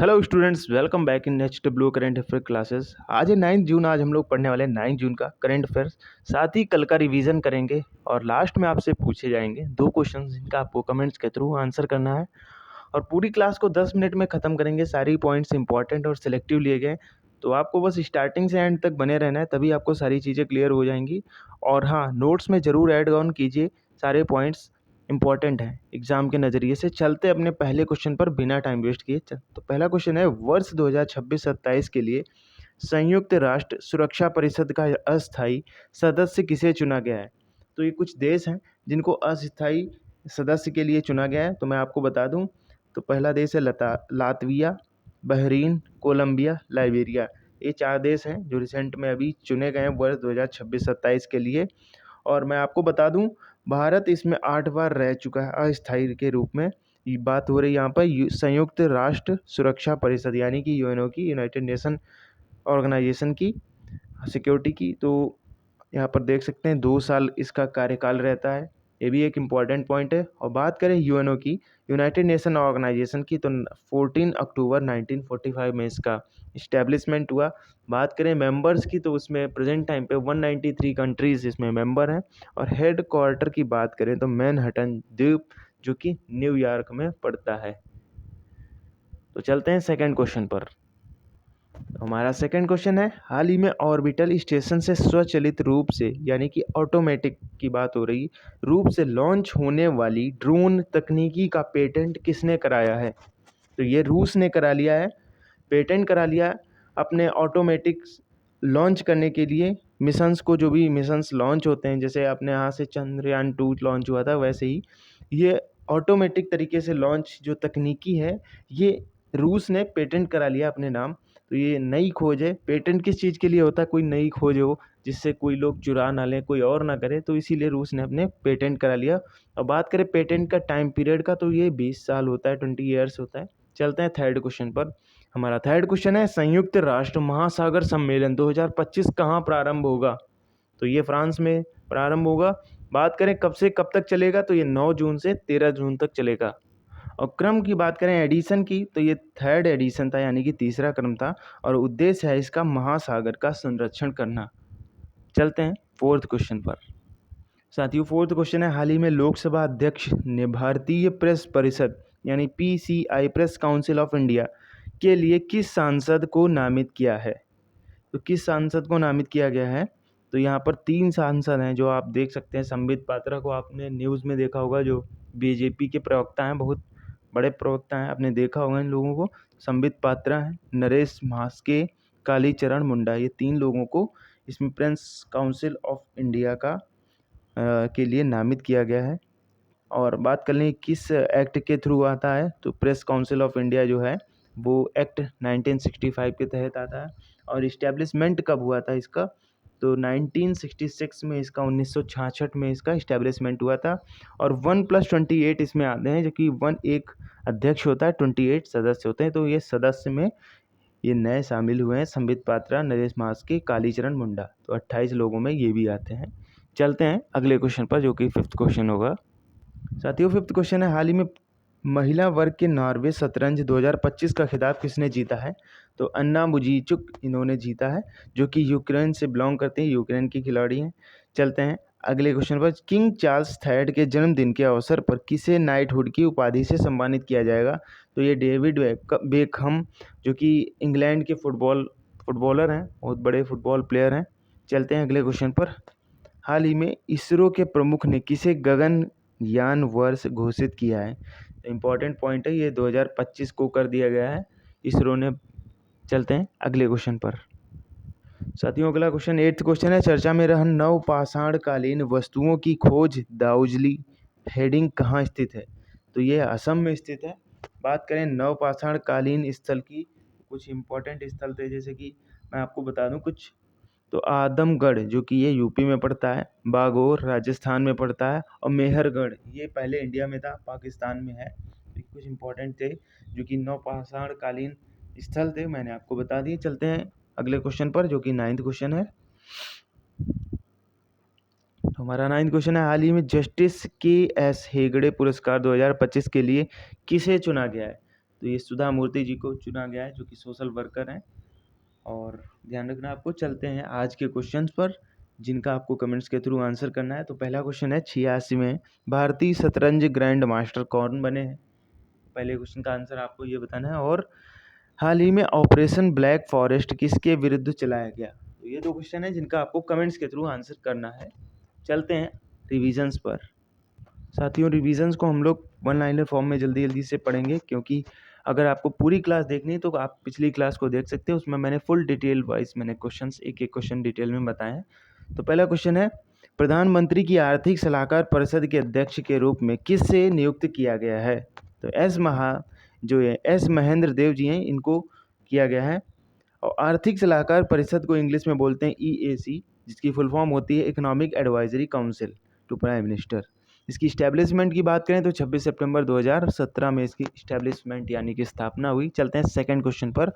Hello students, welcome back in next blue current affair classes. आज है 9 जून। आज हम लोग पढ़ने वाले हैं 9 जून का करंट अफेयर्स। साथ ही कल का रिवीजन करेंगे और लास्ट में आपसे पूछे जाएंगे 2 क्वेश्चन जिनका आपको कमेंट्स के थ्रू आंसर करना है। और पूरी क्लास को 10 मिनट में ख़त्म करेंगे। सारी पॉइंट्स इंपॉर्टेंट और सिलेक्टिव लिए गए, तो आपको बस स्टार्टिंग से एंड तक बने रहना है, तभी आपको सारी चीज़ें क्लियर हो जाएंगी। और हाँ, नोट्स में ज़रूर ऐड ऑन कीजिए, सारे पॉइंट्स इंपॉर्टेंट है एग्जाम के नज़रिए से। चलते अपने पहले क्वेश्चन पर बिना टाइम वेस्ट किए। तो पहला क्वेश्चन है, वर्ष 2026-27 के लिए संयुक्त राष्ट्र सुरक्षा परिषद का अस्थायी सदस्य किसे चुना गया है? तो ये कुछ देश हैं जिनको अस्थायी सदस्य के लिए चुना गया है, तो मैं आपको बता दूं। तो पहला देश है लातविया, बहरीन, कोलंबिया, लाइबेरिया। ये 4 देश हैं जो रिसेंट में अभी चुने गए हैं वर्ष 2026-27 के लिए। और मैं आपको बता दूं, भारत इसमें 8 बार रह चुका है अस्थायी के रूप में। ये बात हो रही यहाँ पर संयुक्त राष्ट्र सुरक्षा परिषद यानी कि यूएनओ की, यूनाइटेड नेशन ऑर्गेनाइजेशन की, सिक्योरिटी की। तो यहाँ पर देख सकते हैं 2 साल इसका कार्यकाल रहता है। ये भी एक इम्पॉर्टेंट पॉइंट है। और बात करें यूएनओ की, यूनाइटेड नेशन ऑर्गेनाइजेशन की, तो 14 अक्टूबर 1945 में इसका इस्टेब्लिशमेंट हुआ। बात करें मेंबर्स की, तो उसमें प्रेजेंट टाइम पे 193 कंट्रीज़ इसमें मेंबर हैं। और हेड क्वार्टर की बात करें तो मैनहट्टन द्वीप, जो कि न्यूयॉर्क में पड़ता है। तो चलते हैं सेकंड क्वेश्चन पर। हमारा सेकंड क्वेश्चन है, हाल ही में ऑर्बिटल स्टेशन से स्वचालित रूप से यानी कि ऑटोमेटिक की बात हो रही रूप से लॉन्च होने वाली ड्रोन तकनीकी का पेटेंट किसने कराया है? तो ये रूस ने करा लिया है, पेटेंट करा लिया अपने ऑटोमेटिक लॉन्च करने के लिए मिशंस को। जो भी मिशंस लॉन्च होते हैं, जैसे अपने यहाँ से चंद्रयान 2 लॉन्च हुआ था, वैसे ही ये ऑटोमेटिक तरीके से लॉन्च जो तकनीकी है, ये रूस ने पेटेंट करा लिया अपने नाम। तो ये नई खोज है। पेटेंट किस चीज़ के लिए होता है? कोई नई खोज हो जिससे कोई लोग चुरा ना लें, कोई और ना करे, तो इसीलिए रूस ने अपने पेटेंट करा लिया। और बात करें पेटेंट का टाइम पीरियड का, तो ये 20 साल होता है, 20 ईयर्स होता है। चलते हैं थर्ड क्वेश्चन पर। हमारा थर्ड क्वेश्चन है, संयुक्त राष्ट्र महासागर सम्मेलन 2025 कहाँ प्रारंभ होगा? तो ये फ्रांस में प्रारंभ होगा। बात करें कब से कब तक चलेगा, तो ये 9 जून से 13 जून तक चलेगा। और क्रम की बात करें एडिशन की, तो ये थर्ड एडिशन था यानी कि तीसरा क्रम था। और उद्देश्य है इसका महासागर का संरक्षण करना। चलते हैं फोर्थ क्वेश्चन पर। साथियों, फोर्थ क्वेश्चन है, हाल ही में लोकसभा अध्यक्ष ने भारतीय प्रेस परिषद यानी PCI, press council of India के लिए किस सांसद को नामित किया है? तो किस सांसद को नामित किया गया है? तो यहाँ पर 3 सांसद हैं जो आप देख सकते हैं। संबित पात्रा को आपने न्यूज़ में देखा होगा, जो बीजेपी के प्रवक्ता हैं, बहुत बड़े प्रवक्ता हैं, आपने देखा होगा इन लोगों को। संबित पात्रा हैं, नरेश म्हास्के, कालीचरण मुंडा, ये 3 लोगों को इसमें प्रेस काउंसिल ऑफ इंडिया का के लिए नामित किया गया है। और बात कर लें किस एक्ट के थ्रू आता है, तो प्रेस काउंसिल ऑफ इंडिया जो है वो एक्ट 1965 के तहत आता है। और इस्टेब्लिशमेंट कब हुआ था इसका? तो 1966 में इसका, 1966 में इसका इस्टेब्लिशमेंट हुआ था। और 1+28 इसमें आते हैं, जो कि 1 एक अध्यक्ष होता है, 28 सदस्य होते हैं। तो ये सदस्य में ये नए शामिल हुए हैं, संबित पात्रा, नरेश म्हास्के, कालीचरण मुंडा। तो 28 लोगों में ये भी आते हैं। चलते हैं अगले क्वेश्चन पर, जो कि फिफ्थ क्वेश्चन होगा। साथियों, फिफ्थ क्वेश्चन है, हाल ही में महिला वर्ग के नॉर्वे शतरंज 2025 का खिताब किसने जीता है? तो अन्ना मुजीचुक इन्होंने जीता है, जो कि यूक्रेन से बिलोंग करते हैं, यूक्रेन की खिलाड़ी हैं। चलते हैं अगले क्वेश्चन पर। किंग चार्ल्स थर्ड के जन्मदिन के अवसर पर किसे नाइटहुड की उपाधि से सम्मानित किया जाएगा? तो ये डेविड बेकहम, जो कि इंग्लैंड के फुटबॉलर हैं, बहुत बड़े फुटबॉल प्लेयर हैं। चलते हैं अगले क्वेश्चन पर। हाल ही में इसरो के प्रमुख ने किसे गगनयान वर्ष घोषित किया है? इम्पॉर्टेंट पॉइंट है, ये 2025 को कर दिया गया है इसरो ने। चलते हैं अगले क्वेश्चन पर। साथियों, अगला क्वेश्चन 8th क्वेश्चन है, चर्चा में रह नवपाषाणकालीन वस्तुओं की खोज दाउजली हेडिंग कहाँ स्थित है? तो ये असम में स्थित है। बात करें नवपाषाणकालीन स्थल की, कुछ इम्पोर्टेंट स्थल थे, जैसे कि मैं आपको बता दूं कुछ। तो आदमगढ़, जो कि ये यूपी में पड़ता है, बागोर राजस्थान में पड़ता है, और मेहरगढ़ ये पहले इंडिया में था, पाकिस्तान में है। तो कुछ इंपॉर्टेंट थे जो कि नवपाषाणकालीन स्थल थे, मैंने आपको बता दिए। चलते हैं अगले क्वेश्चन पर, जो कि 9th क्वेश्चन है। तो हमारा 9th क्वेश्चन है, हाल ही में जस्टिस के एस हेगड़े पुरस्कार 2025 के लिए किसे चुना गया है? तो ये सुधा मूर्ति जी को चुना गया है जो कि सोशल वर्कर हैं। और ध्यान रखना आपको। चलते हैं आज के क्वेश्चंस पर जिनका आपको कमेंट्स के थ्रू आंसर करना है। तो पहला क्वेश्चन है 86 में भारतीय शतरंज ग्रैंड मास्टर कौन बने हैं? पहले क्वेश्चन का आंसर आपको ये बताना है। और हाल ही में ऑपरेशन ब्लैक फॉरेस्ट किसके विरुद्ध चलाया गया? तो ये दो क्वेश्चन है जिनका आपको कमेंट्स के थ्रू आंसर करना है। चलते हैं रिविजन्स पर। साथियों, रिविजन्स को हम लोग वन लाइनर फॉर्म में जल्दी जल्दी से पढ़ेंगे, क्योंकि अगर आपको पूरी क्लास देखनी है तो आप पिछली क्लास को देख सकते हैं। उसमें मैंने फुल डिटेल वाइज मैंने क्वेश्चंस एक एक क्वेश्चन डिटेल में बताए हैं। तो पहला क्वेश्चन है, प्रधानमंत्री की आर्थिक सलाहकार परिषद के अध्यक्ष के रूप में किससे नियुक्त किया गया है? तो एस महेंद्र देव जी हैं, इनको किया गया है। और आर्थिक सलाहकार परिषद को इंग्लिश में बोलते हैं EAC, जिसकी फुल फॉर्म होती है economic advisory council to prime minister. इसकी इस्टेब्लिशमेंट की बात करें तो 26 सितंबर 2017 में इसकी इस्टेब्लिशमेंट यानी कि स्थापना हुई। चलते हैं सेकंड क्वेश्चन पर।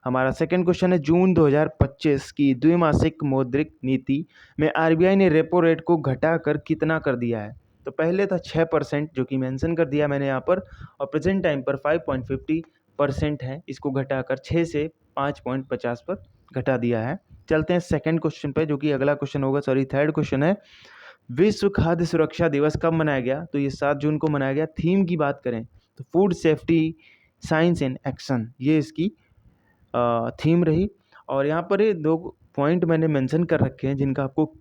हमारा सेकंड क्वेश्चन है, जून 2025 की द्विमासिक मौद्रिक नीति में RBI ने रेपो रेट को घटाकर कितना कर दिया है? तो पहले था 6%, जो कि मेंशन कर दिया मैंने यहाँ पर, और प्रेजेंट टाइम पर 5.50% है। इसको घटाकर 6 से 5.50 पर घटा दिया है। चलते हैं सेकंड क्वेश्चन पे, जो कि अगला क्वेश्चन होगा, थर्ड क्वेश्चन है, विश्व खाद्य सुरक्षा दिवस कब मनाया गया? तो ये 7 जून को मनाया गया। थीम की बात करें तो food safety science in action, ये इसकी थीम रही। और यहाँ पर ये दो पॉइंट मैंने मेंशन कर रखे हैं जिनका आपको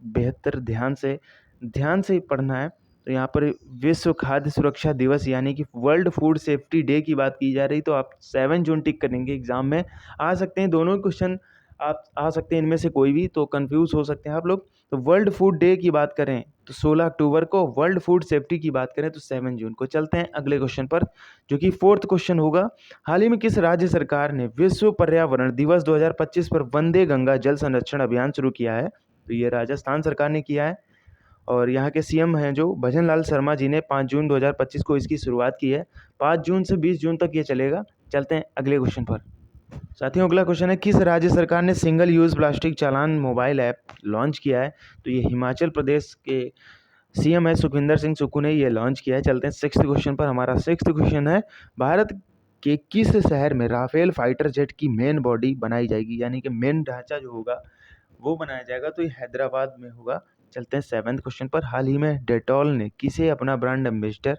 बेहतर ध्यान से पढ़ना है। तो यहाँ पर विश्व खाद्य सुरक्षा दिवस यानी कि वर्ल्ड फूड सेफ्टी डे की बात की जा रही, तो आप 7 जून टिक करेंगे। एग्जाम में आ सकते हैं दोनों क्वेश्चन, आप आ सकते हैं इनमें से कोई भी, तो कंफ्यूज हो सकते हैं आप लोग। तो वर्ल्ड फूड डे की बात करें तो 16 अक्टूबर को, वर्ल्ड फूड सेफ्टी की बात करें तो 7 जून को। चलते हैं अगले क्वेश्चन पर, जो कि फोर्थ क्वेश्चन होगा, हाल ही में किस राज्य सरकार ने विश्व पर्यावरण दिवस 2025 पर वंदे गंगा जल संरक्षण अभियान शुरू किया है? तो ये राजस्थान सरकार ने किया है। और यहाँ के CM हैं जो भजन लाल शर्मा जी ने 5 जून 2025 को इसकी शुरुआत की है। 5 जून से 20 जून तक ये चलेगा। चलते हैं अगले क्वेश्चन पर। साथियों, अगला क्वेश्चन है, किस राज्य सरकार ने सिंगल यूज़ प्लास्टिक चालान मोबाइल ऐप लॉन्च किया है? तो ये हिमाचल प्रदेश के CM है सुखविंदर सिंह सुक्खू ने ये लॉन्च किया है। चलते हैं सिक्स्थ क्वेश्चन पर। हमारा सिक्स्थ क्वेश्चन है, भारत के किस शहर में राफेल फाइटर जेट की मेन बॉडी बनाई जाएगी, यानी कि मेन ढांचा जो होगा वो बनाया जाएगा? तो ये हैदराबाद में होगा। चलते हैं सेवन्थ क्वेश्चन पर। हाल ही में डेटॉल ने किसे अपना ब्रांड एम्बेसडर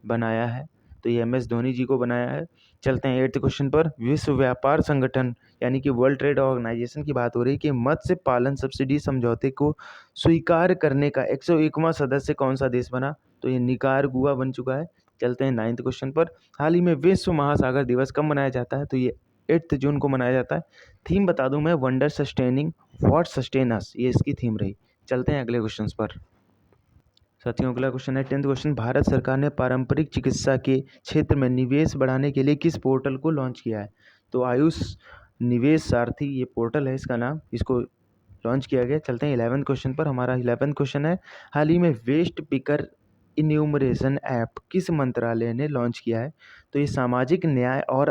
बनाया है? तो ये MS धोनी जी को बनाया है। चलते हैं 8th क्वेश्चन पर। विश्व व्यापार संगठन यानी कि वर्ल्ड ट्रेड ऑर्गेनाइजेशन की बात हो रही है कि मत्स्य पालन सब्सिडी समझौते को स्वीकार करने का 101वां सदस्य कौन सा देश बना? तो ये निकारागुआ बन चुका है। चलते हैं 9th क्वेश्चन पर। हाल ही में विश्व महासागर दिवस कब मनाया जाता है? तो ये 8 जून को मनाया जाता है। थीम बता दूं मैं, वंडर सस्टेनिंग व्हाट सस्टेन अस, ये इसकी थीम रही। चलते हैं अगले क्वेश्चन पर। साथियों, अगला क्वेश्चन है 10th क्वेश्चन, भारत सरकार ने पारंपरिक चिकित्सा के क्षेत्र में निवेश बढ़ाने के लिए किस पोर्टल को लॉन्च किया है? तो आयुष निवेश सारथी ये पोर्टल है इसका नाम, इसको लॉन्च किया गया। चलते हैं 11th क्वेश्चन पर। हमारा 11th क्वेश्चन है, हाल ही में वेस्ट पिकर इन्यूमरेशन ऐप किस मंत्रालय ने लॉन्च किया है? तो ये सामाजिक न्याय और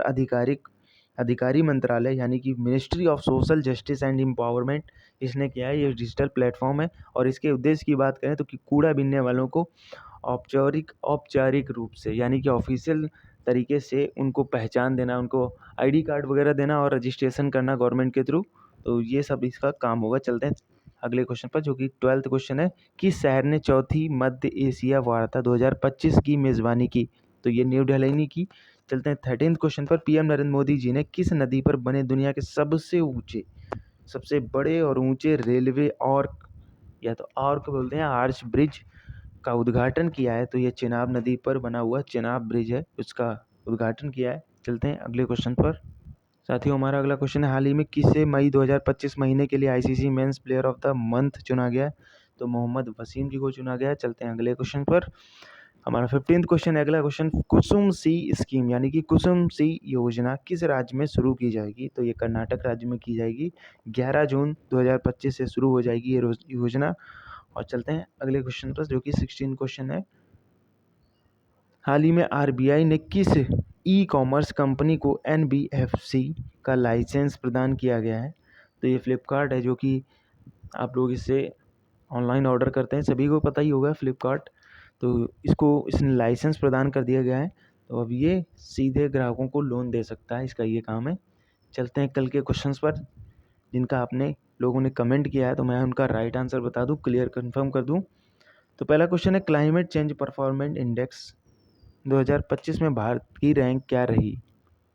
अधिकारी मंत्रालय यानी कि ministry of social justice and empowerment, इसने किया है। ये डिजिटल प्लेटफॉर्म है और इसके उद्देश्य की बात करें तो कि कूड़ा बीनने वालों को औपचारिक रूप से यानी कि ऑफिशियल तरीके से उनको पहचान देना, उनको ID कार्ड वगैरह देना और रजिस्ट्रेशन करना गवर्नमेंट के थ्रू, तो ये सब इसका काम होगा। चलते हैं अगले क्वेश्चन पर, जो कि 12th क्वेश्चन है, किस शहर ने चौथी मध्य एशिया वार्ता 2025 की मेज़बानी की? तो ये न्यू दिल्ली ने की। चलते हैं 13th क्वेश्चन पर। PM नरेंद्र मोदी जी ने किस नदी पर बने दुनिया के सबसे बड़े और ऊंचे रेलवे आर्क, या तो आर्क बोलते हैं, आर्च ब्रिज का उद्घाटन किया है? तो ये चेनाब नदी पर बना हुआ चेनाब ब्रिज है, उसका उद्घाटन किया है। चलते हैं अगले क्वेश्चन पर। साथियों, हमारा अगला क्वेश्चन है, हाल ही में किसे मई 2025 महीने के लिए ICC men's player of the month चुना गया है? तो मोहम्मद वसीम जी को चुना गया है। चलते हैं अगले क्वेश्चन पर। हमारा 15th क्वेश्चन है, अगला क्वेश्चन, कुसुम सी स्कीम यानी कि कुसुम सी योजना किस राज्य में शुरू की जाएगी? तो ये कर्नाटक राज्य में की जाएगी। 11 जून 2025 से शुरू हो जाएगी ये योजना। और चलते हैं अगले क्वेश्चन पर, जो कि 16 क्वेश्चन है, हाल ही में RBI ने किस ई-कॉमर्स कंपनी को NBFC का लाइसेंस प्रदान किया गया है? तो ये फ्लिपकार्ट है, जो कि आप लोग इससे ऑनलाइन ऑर्डर करते हैं, सभी को पता ही होगा फ्लिपकार्ट। तो इसको इसने लाइसेंस प्रदान कर दिया गया है। तो अब ये सीधे ग्राहकों को लोन दे सकता है, इसका ये काम है। चलते हैं कल के क्वेश्चंस पर जिनका आपने लोगों ने कमेंट किया है, तो मैं उनका राइट आंसर बता दूं, क्लियर कंफर्म कर दूं। तो पहला क्वेश्चन है, क्लाइमेट चेंज परफॉर्मेंस इंडेक्स 2025 में भारत की रैंक क्या रही?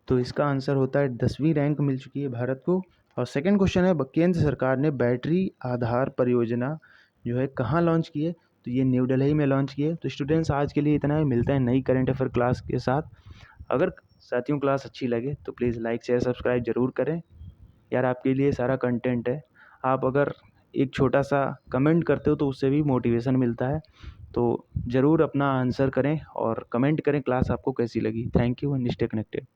तो इसका आंसर होता है 10वीं रैंक मिल चुकी है भारत को। और सेकंड क्वेश्चन है, केंद्र सरकार ने बैटरी आधार परियोजना जो है कहाँ लॉन्च की है? तो ये न्यू दिल्ली में लॉन्च की है। तो स्टूडेंट्स आज के लिए इतना ही, मिलता है नई करंट अफेयर क्लास के साथ। अगर साथियों क्लास अच्छी लगे तो प्लीज़ लाइक शेयर सब्सक्राइब जरूर करें यार, आपके लिए सारा कंटेंट है। आप अगर एक छोटा सा कमेंट करते हो तो उससे भी मोटिवेशन मिलता है। तो ज़रूर अपना आंसर करें और कमेंट करें क्लास आपको कैसी लगी। Thank you and stay connected.